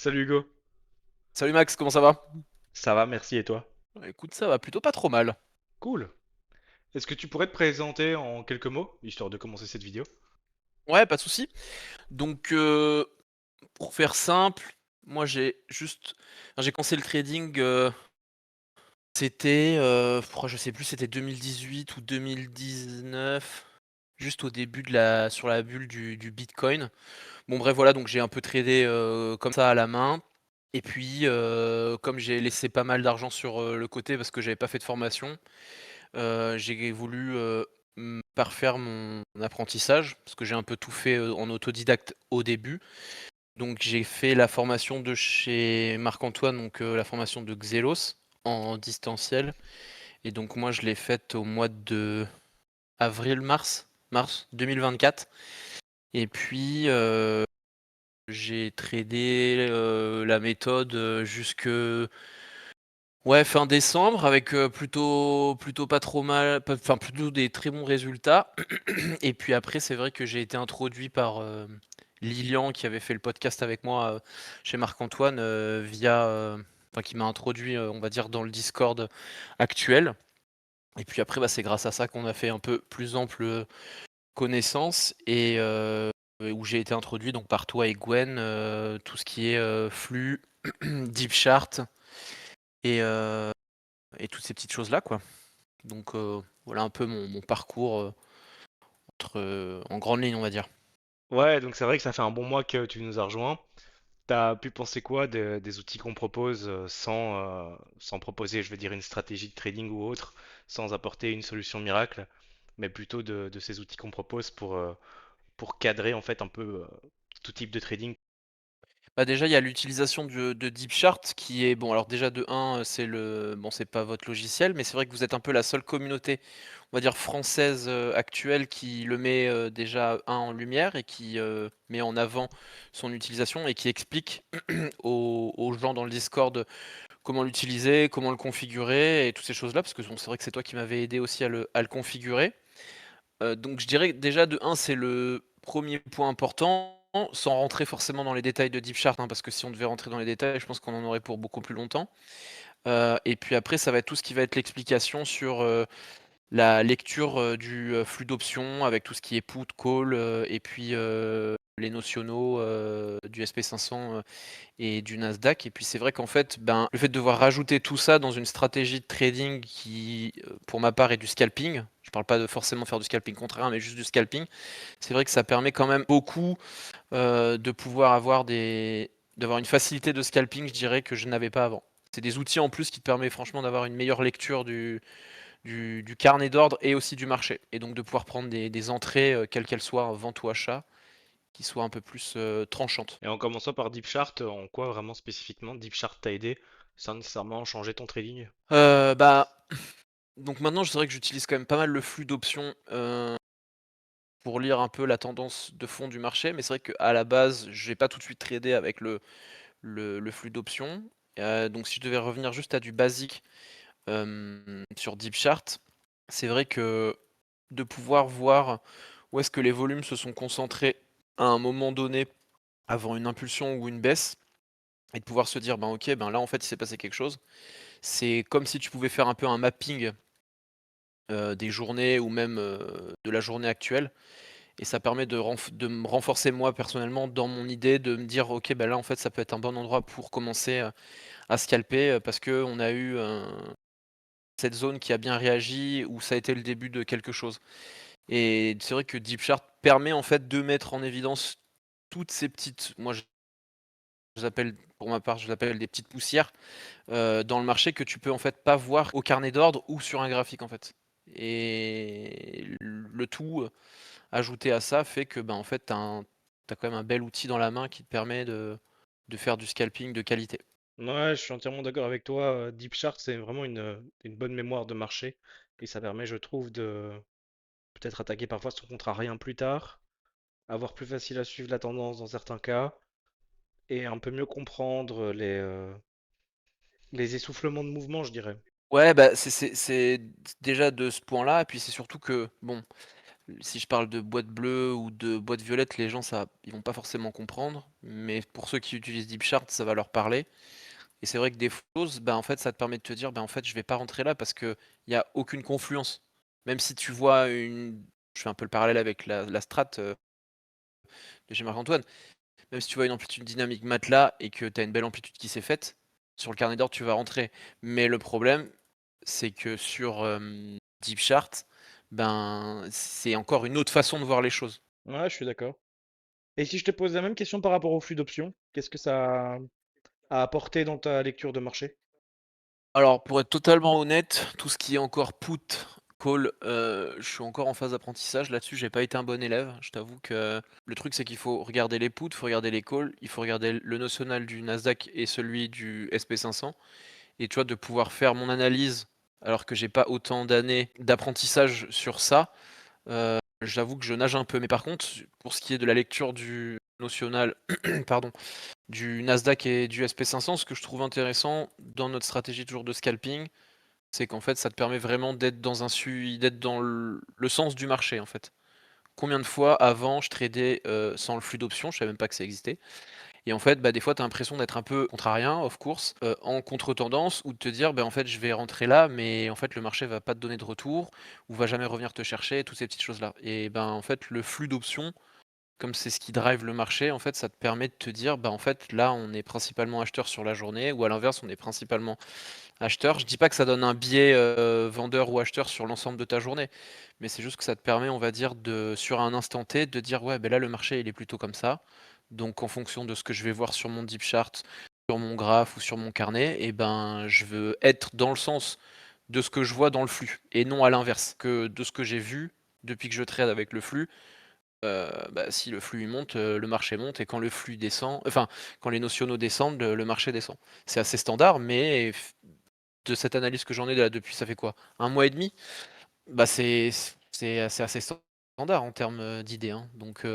Salut Hugo. Salut Max, comment ça va? Ça va, merci et toi? Écoute, ça va plutôt pas trop mal. Cool. Est-ce que tu pourrais te présenter en quelques mots, histoire de commencer cette vidéo? Ouais, pas de souci. Donc, pour faire simple, moi j'ai commencé le trading, c'était, je sais plus, c'était 2018 ou 2019, juste au début sur la bulle du Bitcoin. Bon bref, voilà, donc j'ai un peu tradé, comme ça à la main et puis, comme j'ai laissé pas mal d'argent sur, le côté parce que j'avais pas fait de formation. J'ai voulu, parfaire mon apprentissage, parce que j'ai un peu tout fait, en autodidacte au début. Donc j'ai fait la formation de chez Marc-Antoine, donc la formation de Xelos en distanciel et donc moi je l'ai faite au mois de mars 2024 et puis, j'ai tradé, la méthode, jusque ouais, fin décembre avec, plutôt pas trop mal, enfin plutôt des très bons résultats. Et puis après, c'est vrai que j'ai été introduit par, Lilian qui avait fait le podcast avec moi, chez Marc-Antoine, enfin qui m'a introduit, on va dire dans le Discord actuel. Et puis après, bah, c'est grâce à ça qu'on a fait un peu plus ample, connaissance et où j'ai été introduit donc par toi et Gwen, tout ce qui est, flux, deep chart et toutes ces petites choses là, quoi. Donc voilà un peu mon parcours, en grandes lignes, on va dire. Ouais, donc c'est vrai que ça fait un bon mois que tu nous as rejoints. T'as pu penser quoi des outils qu'on propose sans proposer, je veux dire, une stratégie de trading ou autre, sans apporter une solution miracle, mais plutôt de ces outils qu'on propose pour cadrer en fait un peu tout type de trading. Bah, déjà, il y a l'utilisation de DeepChart qui est bon, alors déjà de un, c'est pas votre logiciel, mais c'est vrai que vous êtes un peu la seule communauté, on va dire française, actuelle qui le met, déjà en lumière et qui, met en avant son utilisation et qui explique aux gens dans le Discord comment l'utiliser, comment le configurer et toutes ces choses-là. Parce que bon, c'est vrai que c'est toi qui m'avais aidé aussi à le configurer. Donc je dirais que déjà de un c'est le premier point important, sans rentrer forcément dans les détails de DeepChart, hein, parce que si on devait rentrer dans les détails, je pense qu'on en aurait pour beaucoup plus longtemps. Et puis après ça va être tout ce qui va être l'explication sur, la lecture, du, flux d'options avec tout ce qui est put, call, et puis, les notionaux, du SP500, et du Nasdaq. Et puis c'est vrai qu'en fait, ben, le fait de devoir rajouter tout ça dans une stratégie de trading qui, pour ma part, est du scalping. Je parle pas de forcément faire du scalping contraire, mais juste du scalping. C'est vrai que ça permet quand même beaucoup, de pouvoir d'avoir une facilité de scalping, je dirais, que je n'avais pas avant. C'est des outils en plus qui te permet franchement d'avoir une meilleure lecture du carnet d'ordre et aussi du marché. Et donc de pouvoir prendre des entrées, quelles qu'elles soient, vente ou achat, qui soient un peu plus, tranchantes. Et en commençant par DeepChart, en quoi vraiment spécifiquement DeepChart t'a aidé sans nécessairement changer ton trading? Bah, donc maintenant, c'est vrai que j'utilise quand même pas mal le flux d'options, pour lire un peu la tendance de fond du marché, mais c'est vrai qu'à la base, j'ai pas tout de suite tradé avec le flux d'options. Donc si je devais revenir juste à du basique, sur DeepChart, c'est vrai que de pouvoir voir où est-ce que les volumes se sont concentrés à un moment donné avant une impulsion ou une baisse et de pouvoir se dire: «Ben, OK, ben, là, en fait, il s'est passé quelque chose». C'est comme si tu pouvais faire un peu un mapping, des journées ou même, de la journée actuelle et ça permet de me renforcer moi personnellement dans mon idée de me dire: «OK, ben là, en fait, ça peut être un bon endroit pour commencer, à scalper, parce qu'on a eu cette zone qui a bien réagi ou ça a été le début de quelque chose». Et c'est vrai que DeepChart permet, en fait, de mettre en évidence toutes ces petites, moi je les appelle, pour ma part, je les appelle des petites poussières, dans le marché que tu peux, en fait, pas voir au carnet d'ordre ou sur un graphique, en fait. Et le tout, ajouté à ça fait que, ben, en fait, tu quand même un bel outil dans la main qui te permet de faire du scalping de qualité. Ouais, je suis entièrement d'accord avec toi. DeepChart, c'est vraiment une bonne mémoire de marché et ça permet, je trouve, de peut-être attaquer parfois son contrat rien plus tard, avoir plus facile à suivre la tendance dans certains cas et un peu mieux comprendre les essoufflements de mouvement, je dirais. Ouais, bah, c'est déjà de ce point-là et puis c'est surtout que, bon, Si je parle de boîte bleue ou de boîte violette, les gens ça ils vont pas forcément comprendre, mais pour ceux qui utilisent DeepChart, ça va leur parler et c'est vrai que des choses, bah, en fait, ça te permet de te dire: «Bah, en fait, je vais pas rentrer là parce qu'il y a aucune confluence». Même si tu vois une je fais un peu le parallèle avec la strat, de chez Marc-Antoine. Même si tu vois une amplitude dynamique matelas et que tu as une belle amplitude qui s'est faite, sur le carnet d'ordre, tu vas rentrer. Mais le problème, c'est que sur, DeepChart, ben, c'est encore une autre façon de voir les choses. Ouais, je suis d'accord. Et si je te pose la même question par rapport au flux d'options, qu'est-ce que ça a apporté dans ta lecture de marché? Alors, pour être totalement honnête, tout ce qui est encore put, call, je suis encore en phase d'apprentissage là-dessus, j'ai pas été un bon élève. Je t'avoue que le truc, c'est qu'il faut regarder les puts, il faut regarder les calls, il faut regarder le notional du Nasdaq et celui du SP 500. Et tu vois, de pouvoir faire mon analyse alors que j'ai pas autant d'années d'apprentissage sur ça, j'avoue que je nage un peu. Mais par contre, pour ce qui est de la lecture du notional, pardon, du Nasdaq et du SP 500, ce que je trouve intéressant dans notre stratégie toujours de scalping, c'est qu'en fait, ça te permet vraiment d'être dans d'être dans le sens du marché, en fait. Combien de fois avant je tradais, sans le flux d'options, je savais même pas que ça existait. Et en fait, bah, des fois, tu as l'impression d'être un peu contrariant, off course, en contre-tendance ou de te dire: «Bah, en fait, je vais rentrer là, mais en fait, le marché va pas te donner de retour ou va jamais revenir te chercher», toutes ces petites choses-là. Et ben, en fait, le flux d'options, comme c'est ce qui drive le marché, en fait, ça te permet de te dire: «Bah, en fait, là, on est principalement acheteur sur la journée» ou à l'inverse, on est principalement acheteur. Je dis pas que ça donne un biais, vendeur ou acheteur sur l'ensemble de ta journée, mais c'est juste que ça te permet, on va dire, de sur un instant T, de dire: «Ouais, ben là, le marché, il est plutôt comme ça. Donc en fonction de ce que je vais voir sur mon deep chart, sur mon graphe ou sur mon carnet et ben, je veux être dans le sens de ce que je vois dans le flux et non à l'inverse, que de ce que j'ai vu depuis que je trade avec le flux, bah, si le flux il monte, le marché monte et quand le flux descend enfin, quand les notionaux descendent, le marché descend. C'est assez standard, mais de cette analyse que j'en ai là depuis ça fait quoi? Un mois et demi. Bah, c'est assez standard en termes, d'idées, hein, donc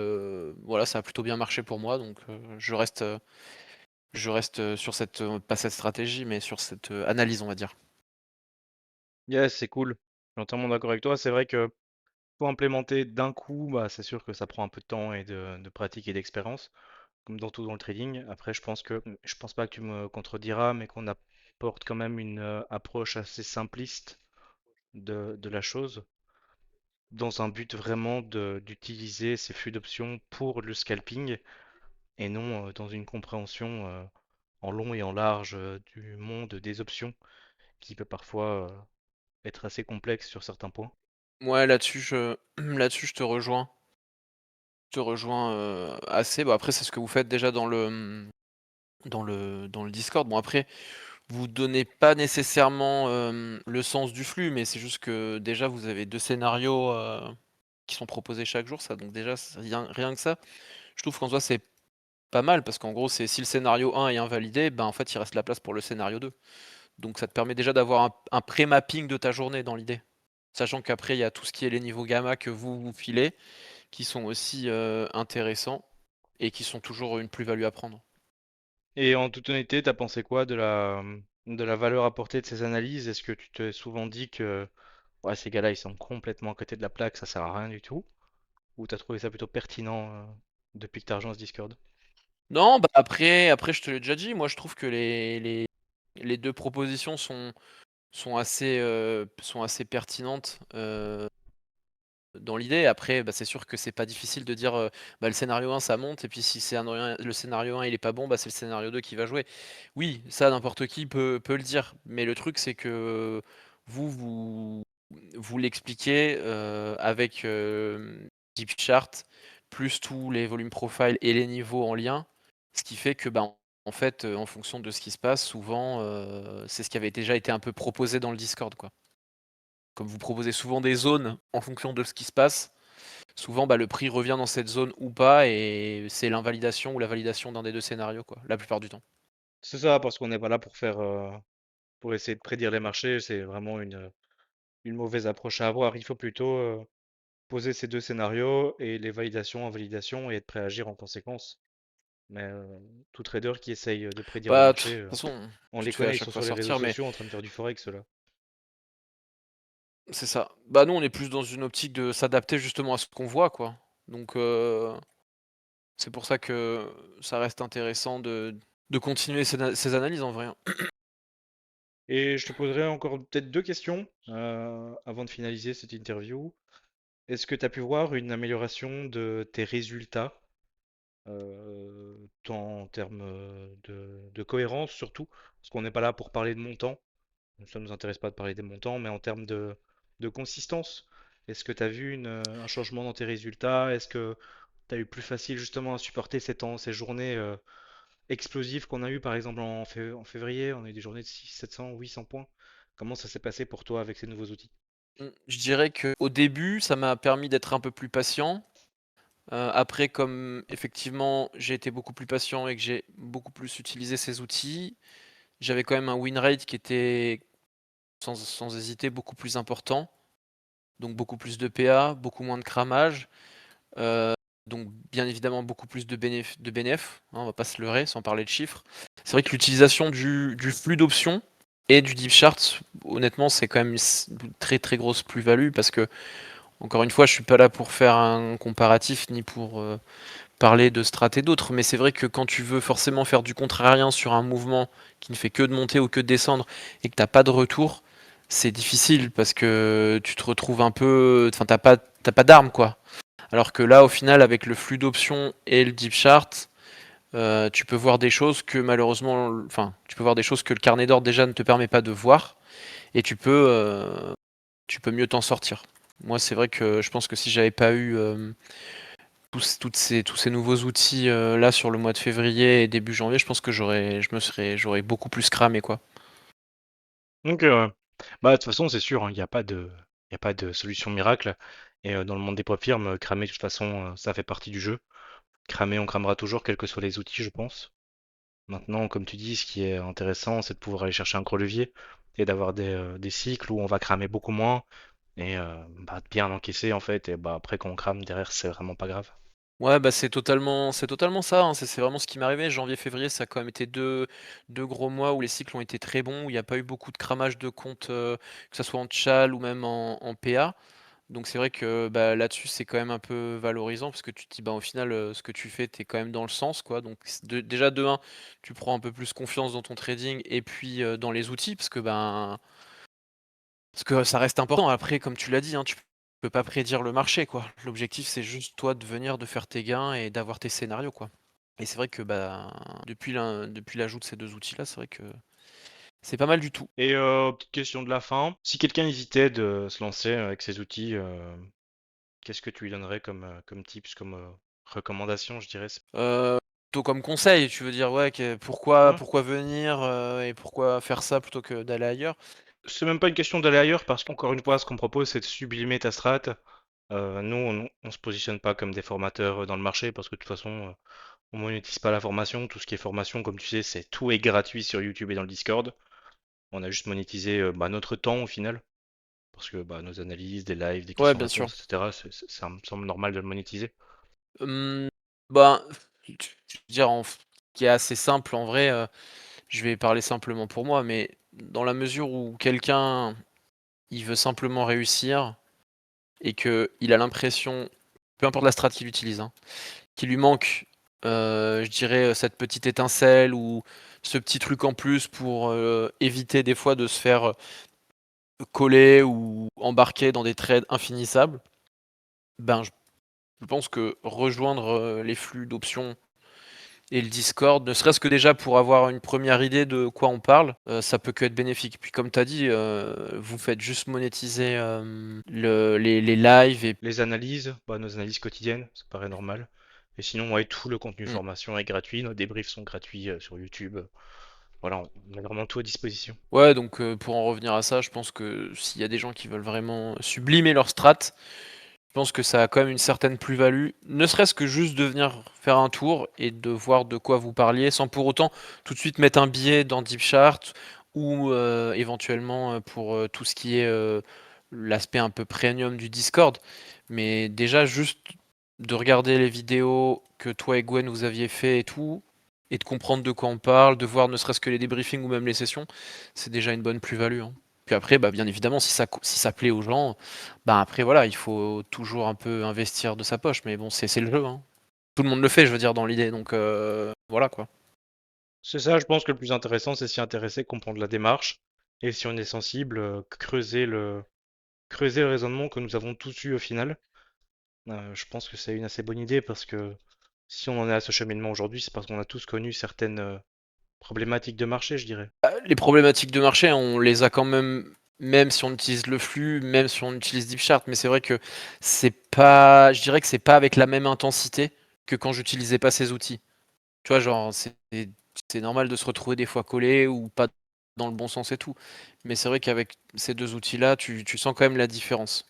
voilà, ça a plutôt bien marché pour moi donc je reste, sur cette, pas cette stratégie, mais sur cette, analyse, on va dire. Yes, c'est cool. Je suis entièrement d'accord avec toi. C'est vrai que pour implémenter d'un coup, bah, c'est sûr que ça prend un peu de temps et de pratique et d'expérience, comme dans tout dans le trading. Après, je pense pas que tu me contrediras, mais qu'on apporte quand même une approche assez simpliste de la chose, dans un but vraiment d'utiliser ces flux d'options pour le scalping et non dans une compréhension en long et en large du monde des options qui peut parfois être assez complexe sur certains points. Ouais, là-dessus, là-dessus, je te rejoins. Je te rejoins, assez. Bah, après, c'est ce que vous faites déjà dans le, dans le Discord. Bon, après, vous donnez pas nécessairement, le sens du flux, mais c'est juste que déjà, vous avez 2 scénarios, qui sont proposés chaque jour, ça donc déjà, c'est rien que ça, je trouve qu'en soi, c'est pas mal parce qu'en gros, c'est si le scénario 1 est invalidé, ben, en fait, il reste la place pour le scénario 2. Donc ça te permet déjà d'avoir un pré-mapping de ta journée dans l'idée. Sachant qu'après, il y a tout ce qui est les niveaux gamma que vous filez, qui sont aussi, intéressants et qui sont toujours une plus-value à prendre. Et en toute honnêteté, t'as pensé quoi de la valeur apportée de ces analyses? Est-ce que tu t'es souvent dit que ouais, ces gars-là, ils sont complètement à côté de la plaque, ça sert à rien du tout? Ou t'as trouvé ça plutôt pertinent depuis que t'as rejoint ce Discord? Non, bah, après je te l'ai déjà dit, moi je trouve que les 2 propositions sont assez pertinentes, dans l'idée. Après, bah, c'est sûr que c'est pas difficile de dire, bah, le scénario 1 ça monte et puis si le scénario 1 il est pas bon, bah, c'est le scénario 2 qui va jouer. Oui, ça n'importe qui peut le dire, mais le truc c'est que vous vous l'expliquez, avec, Deep Chart, plus tous les volumes profile et les niveaux en lien. Ce qui fait que, ben, en fait, en fonction de ce qui se passe, souvent, c'est ce qui avait déjà été un peu proposé dans le Discord, quoi. Comme vous proposez souvent des zones en fonction de ce qui se passe, souvent, bah, le prix revient dans cette zone ou pas et c'est l'invalidation ou la validation d'un des 2 scénarios, quoi, la plupart du temps. C'est ça, parce qu'on n'est pas là pour faire, pour essayer de prédire les marchés, c'est vraiment une mauvaise approche à avoir. Il faut plutôt poser ces deux scénarios et les validations, invalidations et être prêt à agir en conséquence. Mais tout trader qui essaye de prédire le Bah, de toute marché, façon, on tu les te fais à connaît, ils chaque sont fois sur les réseaux sortir, mais sociaux en train de faire du forex là. C'est ça. Bah, nous, on est plus dans une optique de s'adapter justement à ce qu'on voit, quoi. Donc c'est pour ça que ça reste intéressant de continuer ces analyses en vrai, hein. Et je te poserai encore peut-être deux questions avant de finaliser cette interview. Est-ce que tu as pu voir une amélioration de tes résultats, tant en termes de cohérence surtout, parce qu'on n'est pas là pour parler de montants, ça ne nous intéresse pas de parler des montants, mais en termes de consistance, est-ce que tu as vu un changement dans tes résultats? Est-ce que tu as eu plus facile justement à supporter ces journées explosives qu'on a eues par exemple en février? On a eu des journées de 600, 700, 800 points. Comment ça s'est passé pour toi avec ces nouveaux outils? Je dirais qu'au début, ça m'a permis d'être un peu plus patient. Après, comme effectivement, j'ai été beaucoup plus patient et que j'ai beaucoup plus utilisé ces outils, j'avais quand même un win rate qui était sans hésiter beaucoup plus important. Donc beaucoup plus de PA, beaucoup moins de cramage, heu, donc bien évidemment beaucoup plus de bénéf, hein, on va pas se leurrer, sans parler de chiffres. C'est vrai que l'utilisation du flux d'options et du deep chart, honnêtement, c'est quand même une très, très grosse plus-value parce que encore une fois, je suis pas là pour faire un comparatif ni pour, parler de strat et d'autres, mais c'est vrai que quand tu veux forcément faire du contrarien sur un mouvement qui ne fait que de monter ou que de descendre et que tu as pas de retour, c'est difficile parce que tu te retrouves un peu, enfin t'as pas d'arme quoi. Alors que là, au final, avec le flux d'options et le deep chart, tu peux voir des choses que malheureusement, enfin, tu peux voir des choses que le carnet d'ordre déjà ne te permet pas de voir et tu peux mieux t'en sortir. Moi, c'est vrai que je pense que si j'avais pas eu tous ces nouveaux outils là sur le mois de février et début janvier, je pense que j'aurais beaucoup plus cramé quoi. Donc, bah, de toute façon, c'est sûr, hein, il y a pas de solution miracle. Et dans le monde des prop firmes, cramer, de toute façon, ça fait partie du jeu. Cramer, on cramera toujours, quels que soient les outils, je pense. Maintenant, comme tu dis, ce qui est intéressant, c'est de pouvoir aller chercher un gros levier et d'avoir des cycles où on va cramer beaucoup moins et bah, de bien encaisser en fait. Et bah, après, quand on crame, derrière, c'est vraiment pas grave. Ouais, bah c'est totalement ça, hein, c'est vraiment ce qui m'est arrivé. Janvier, février, ça a quand même été deux gros mois où les cycles ont été très bons, où il n'y a pas eu beaucoup de cramage de comptes, que ça soit en tchal ou même en PA. Donc c'est vrai que bah, là-dessus, c'est quand même un peu valorisant parce que tu te dis, bah, au final, ce que tu fais, tu es quand même dans le sens, quoi. Donc déjà, de un, tu prends un peu plus confiance dans ton trading et puis dans les outils parce que ça reste important. Après, comme tu l'as dit, hein, tu peux pas prédire le marché, quoi. L'objectif, c'est juste toi de venir, de faire tes gains et d'avoir tes scénarios, quoi. Et c'est vrai que bah, depuis l'ajout de ces 2 outils-là, c'est vrai que c'est pas mal du tout. Et petite question de la fin. Si quelqu'un hésitait de se lancer avec ces outils, qu'est-ce que tu lui donnerais comme tips, comme recommandation, je dirais? Plutôt comme conseil, tu veux dire, ouais, que Ouais. pourquoi venir, et pourquoi faire ça plutôt que d'aller ailleurs? C'est même pas une question d'aller ailleurs parce qu'encore une fois, ce qu'on propose, c'est de sublimer ta strat. Nous, on se positionne pas comme des formateurs dans le marché parce que de toute façon, on monétise pas la formation. Tout ce qui est formation, comme tu sais, tout est gratuit sur YouTube et dans le Discord. On a juste monétisé bah, notre temps au final parce que bah, nos analyses, des lives, des Ouais, bien sûr. questions-réponses, etc. Ça me semble normal de le monétiser. Hem, ben, je veux dire en f qui est assez simple en vrai, je vais parler simplement pour moi, mais dans la mesure où quelqu'un, il veut simplement réussir et qu'il a l'impression, peu importe la strat qu'il utilise, hein, qu'il lui manque, je dirais, cette petite étincelle ou ce petit truc en plus pour, éviter des fois de se faire, coller ou embarquer dans des trades infinissables, ben, je pense que rejoindre, les flux d'options et le Discord, ne serait-ce que déjà pour avoir une première idée de quoi on parle, ça peut que être bénéfique. Puis comme tu as dit, vous faites juste monétiser, les lives et Les analyses, bah, nos analyses quotidiennes, ça paraît normal. Et sinon, ouais, tout le contenu mmh. formation est gratuit. Nos débriefs sont gratuits sur YouTube. Voilà, on a vraiment tout à disposition. Ouais, donc pour en revenir à ça, je pense que s'il y a des gens qui veulent vraiment sublimer leur strat, je pense que ça a quand même une certaine plus-value, ne serait-ce que juste de venir faire un tour et de voir de quoi vous parliez, sans pour autant tout de suite mettre un billet dans DeepChart ou éventuellement pour tout ce qui est l'aspect un peu premium du Discord. Mais déjà juste de regarder les vidéos que toi et Gwen vous aviez fait et tout, et de comprendre de quoi on parle, de voir ne serait-ce que les débriefings ou même les sessions, c'est déjà une bonne plus-value, hein. Puis après, bah, bien évidemment, si ça plaît aux gens, bah, après voilà, il faut toujours un peu investir de sa poche, mais bon, c'est le jeu, hein. Tout le monde le fait, je veux dire, dans l'idée, donc voilà quoi. C'est ça, je pense que le plus intéressant, c'est s'y intéresser, comprendre la démarche, et si on est sensible, creuser le raisonnement que nous avons tous eu au final. Je pense que c'est une assez bonne idée parce que si on en est à ce cheminement aujourd'hui, c'est parce qu'on a tous connu certaines problématiques de marché, je dirais. Les problématiques de marché, on les a quand même si on utilise le flux, même si on utilise DeepChart, mais c'est vrai que je dirais que c'est pas avec la même intensité que quand j'utilisais pas ces outils. Tu vois, genre, c'est normal de se retrouver des fois collé ou pas dans le bon sens et tout. Mais c'est vrai qu'avec ces deux outils-là, tu sens quand même la différence.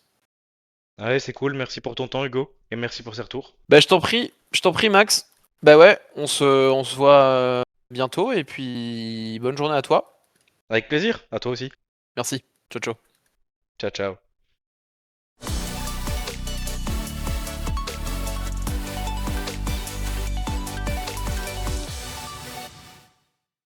Ouais, c'est cool, merci pour ton temps, Hugo, et merci pour ces retours. Bah, je t'en prie, Max. Bah ouais, on se voit bientôt et puis bonne journée à toi. Avec plaisir, à toi aussi. Merci. Ciao, ciao. Ciao, ciao.